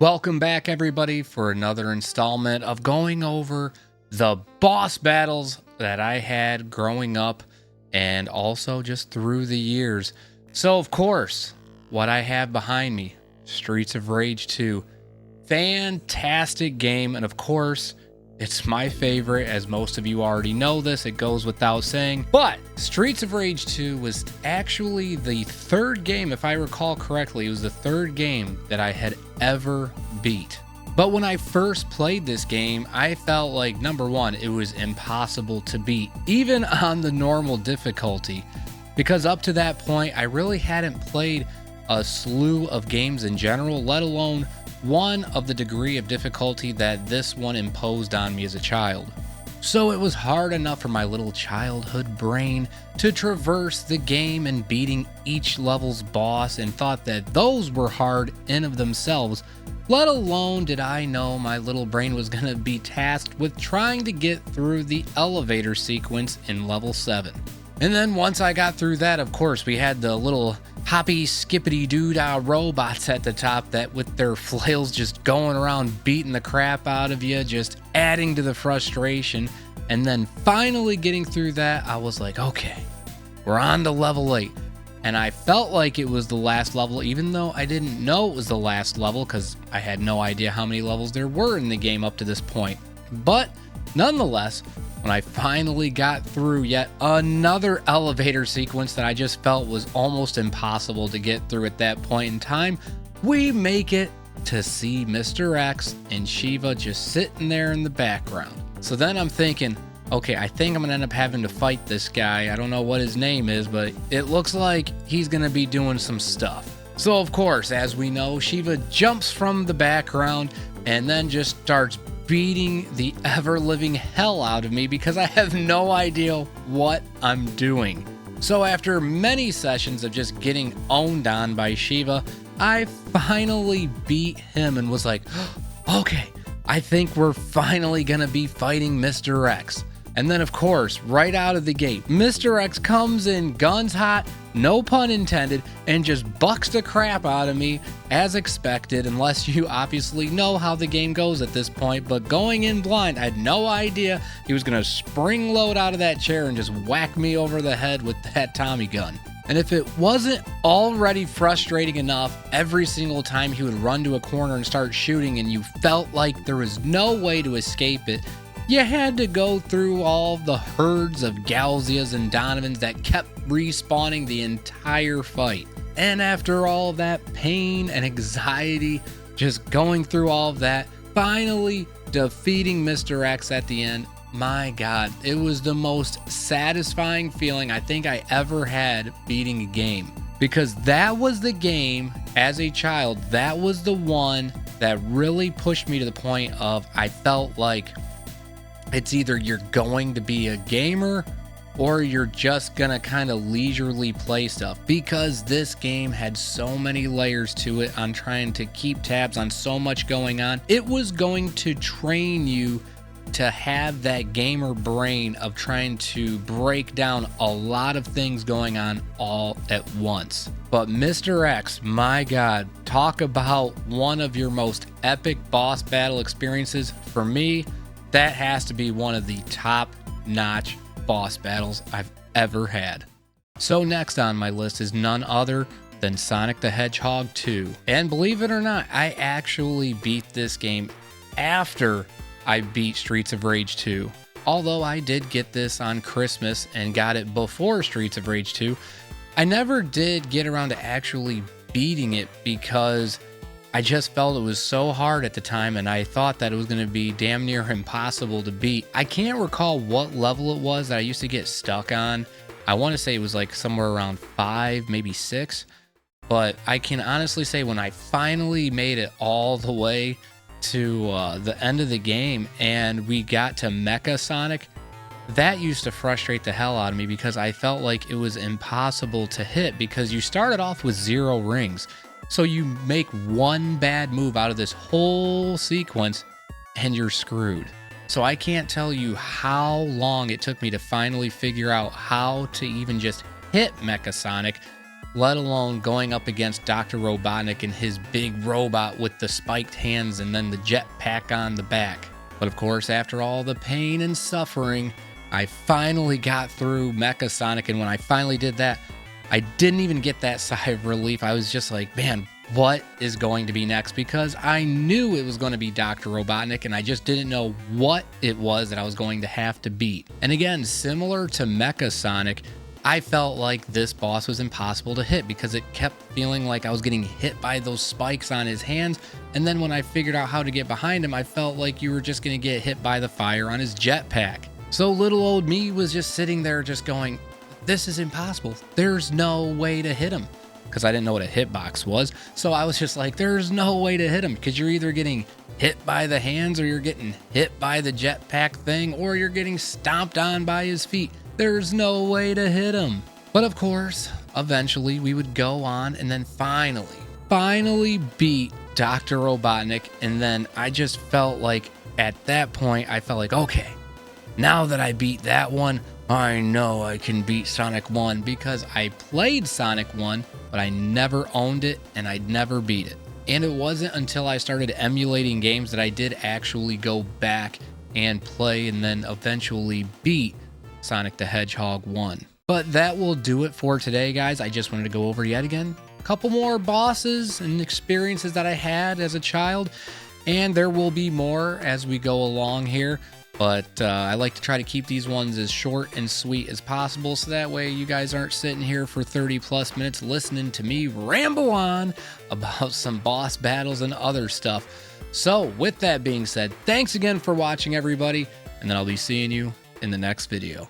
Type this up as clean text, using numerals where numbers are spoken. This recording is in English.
Welcome back, everybody, for another installment of going over the boss battles that I had growing up and also just through the years. So, of course, what I have behind me, Streets of Rage 2. Fantastic game, and of course, it's my favorite, as most of you already know this, it goes without saying. But Streets of Rage 2 was actually the third game, if I recall correctly, it was the third game that I had ever beat. But when I first played this game, I felt like, number one, it was impossible to beat, even on the normal difficulty, because up to that point, I really hadn't played a slew of games in general, let alone one of the degree of difficulty that this one imposed on me as a child. So it was hard enough for my little childhood brain to traverse the game and beating each level's boss, and thought that those were hard in of themselves, let alone did I know my little brain was going to be tasked with trying to get through the elevator sequence in level 7. And then once I got through that, of course, we had the little hoppy skippity doo-dah robots at the top that with their flails just going around beating the crap out of you, just adding to the frustration. And then finally getting through that, I was like, okay, we're on to level 8. And I felt like it was the last level, even though I didn't know it was the last level because I had no idea how many levels there were in the game up to this point. But nonetheless, when I finally got through yet another elevator sequence that I just felt was almost impossible to get through at that point in time, we make it to see Mr. X and Shiva just sitting there in the background. So then I'm thinking, okay, I think I'm gonna end up having to fight this guy. I don't know what his name is, but it looks like he's gonna be doing some stuff. So of course, as we know, Shiva jumps from the background and then just starts beating the ever-living hell out of me because I have no idea what I'm doing. So after many sessions of just getting owned on by Shiva, I finally beat him and was like, okay, I think we're finally gonna be fighting Mr. X. And then of course, right out of the gate, Mr. X comes in guns hot, no pun intended, and just bucks the crap out of me as expected, unless you obviously know how the game goes at this point. But going in blind, I had no idea he was gonna spring load out of that chair and just whack me over the head with that Tommy gun. And if it wasn't already frustrating enough every single time he would run to a corner and start shooting and you felt like there was no way to escape it, you had to go through all the herds of Galzias and Donovans that kept respawning the entire fight. And after all that pain and anxiety, just going through all of that, finally defeating Mr. X at the end, my God, it was the most satisfying feeling I think I ever had beating a game. Because that was the game, as a child, that was the one that really pushed me to the point of I felt like it's either you're going to be a gamer or you're just gonna kind of leisurely play stuff, because this game had so many layers to it on trying to keep tabs on so much going on. It was going to train you to have that gamer brain of trying to break down a lot of things going on all at once. But Mr. X, my God, talk about one of your most epic boss battle experiences. For me, that has to be one of the top-notch boss battles I've ever had. So next on my list is none other than Sonic the Hedgehog 2. And believe it or not, I actually beat this game after I beat Streets of Rage 2. Although I did get this on Christmas and got it before Streets of Rage 2, I never did get around to actually beating it because I just felt it was so hard at the time, and I thought that it was going to be damn near impossible to beat. I can't recall what level it was that I used to get stuck on. I want to say it was like somewhere around 5, maybe 6. But I can honestly say when I finally made it all the way to the end of the game and we got to Mecha Sonic, that used to frustrate the hell out of me because I felt like it was impossible to hit because you started off with 0 rings. So you make one bad move out of this whole sequence and you're screwed. So I can't tell you how long it took me to finally figure out how to even just hit Mecha Sonic, let alone going up against Dr. Robotnik and his big robot with the spiked hands and then the jetpack on the back. But of course, after all the pain and suffering, I finally got through Mecha Sonic, and when I finally did that, I didn't even get that sigh of relief. I was just like, man, what is going to be next? Because I knew it was going to be Dr. Robotnik, and I just didn't know what it was that I was going to have to beat. And again, similar to Mecha Sonic, I felt like this boss was impossible to hit because it kept feeling like I was getting hit by those spikes on his hands. And then when I figured out how to get behind him, I felt like you were just going to get hit by the fire on his jetpack. So little old me was just sitting there just going, this is impossible. There's no way to hit him. Because I didn't know what a hitbox was. So I was just like, there's no way to hit him, because you're either getting hit by the hands, or you're getting hit by the jetpack thing, or you're getting stomped on by his feet. There's no way to hit him. But of course, eventually we would go on and then finally beat Dr. Robotnik. And then I just felt like at that point, I felt like, okay, now that I beat that one, I know I can beat Sonic 1, because I played Sonic 1, but I never owned it and I'd never beat it. And it wasn't until I started emulating games that I did actually go back and play and then eventually beat Sonic the Hedgehog 1. But that will do it for today, guys. I just wanted to go over yet again a couple more bosses and experiences that I had as a child, and there will be more as we go along here. But I like to try to keep these ones as short and sweet as possible, so that way you guys aren't sitting here for 30 plus minutes listening to me ramble on about some boss battles and other stuff. So with that being said, thanks again for watching, everybody, and then I'll be seeing you in the next video.